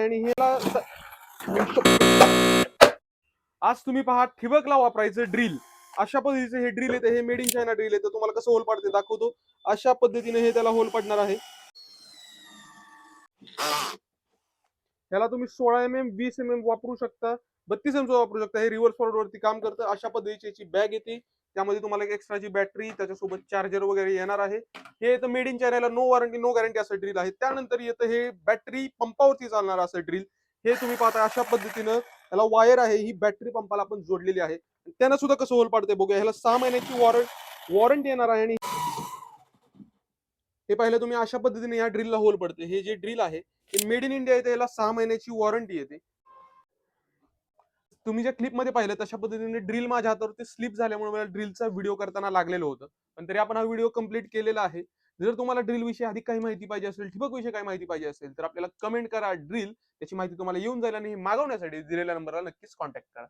आणि ह्याला आज तुम्ही पहा ठिबकला वापरायचं ड्रिल. अशा पद्धतीचे हे ड्रिल येते, हे मेड इन चायना ड्रिल येतं. तुम्हाला कसं होल पाडते दाखवतो. अशा पद्धतीने हे त्याला होल पडणार आहे. ह्याला तुम्ही 16 mm 20 mm वापरू शकता, 32 mm वापरू शकता. हे रिव्हर्स फॉरवर्ड वरती काम करतं. अशा पद्धतीची याची बॅग येते. त्यामध्ये तुम्हाला एक एक्स्ट्राची बॅटरी, त्याच्यासोबत चार्जर वगैरे येणार आहे. हे येतं मेड इन चायनाला, नो वॉरंटी नो गॅरंटी असं ड्रिल आहे. त्यानंतर येतं हे बॅटरी पंपावरती चालणार असं ड्रिल. हे तुम्ही पाहता अशा पद्धतीनं याला वायर आहे, ही बॅटरी पंपाला आपण जोडलेली आहे. त्यानं सुद्धा कसं होल पाडते बघूया. ह्याला 6 महिन्याची वॉरंटी येणार आहे. आणि हे पाहिलं तुम्ही अशा पद्धतीने या ड्रिलला होल पडते. हे जे ड्रिल आहे हे मेड इन इंडिया येते, याला 6 महिन्याची वॉरंटी येते. तुम्ही ज्या क्लिप मध्ये पाहिलं तशा पद्धतीने ड्रिल माझ्या हातावरती स्लिप झाल्यामुळे मला ड्रिलचा व्हिडिओ करताना लागलेलं होतं, पण तरी आपण हा व्हिडिओ कंप्लीट केलेला आहे. जर तुम्हाला ड्रिल विषयी अधिक काही माहिती पाहिजे असेल, ठिबक विषयी काही माहिती पाहिजे असेल, तर आपल्याला कमेंट करा ड्रिल, त्याची माहिती तुम्हाला येऊन जाईल. आणि हे मागवण्यासाठी दिलेल्या नंबरला नक्कीच कॉन्टॅक्ट करा.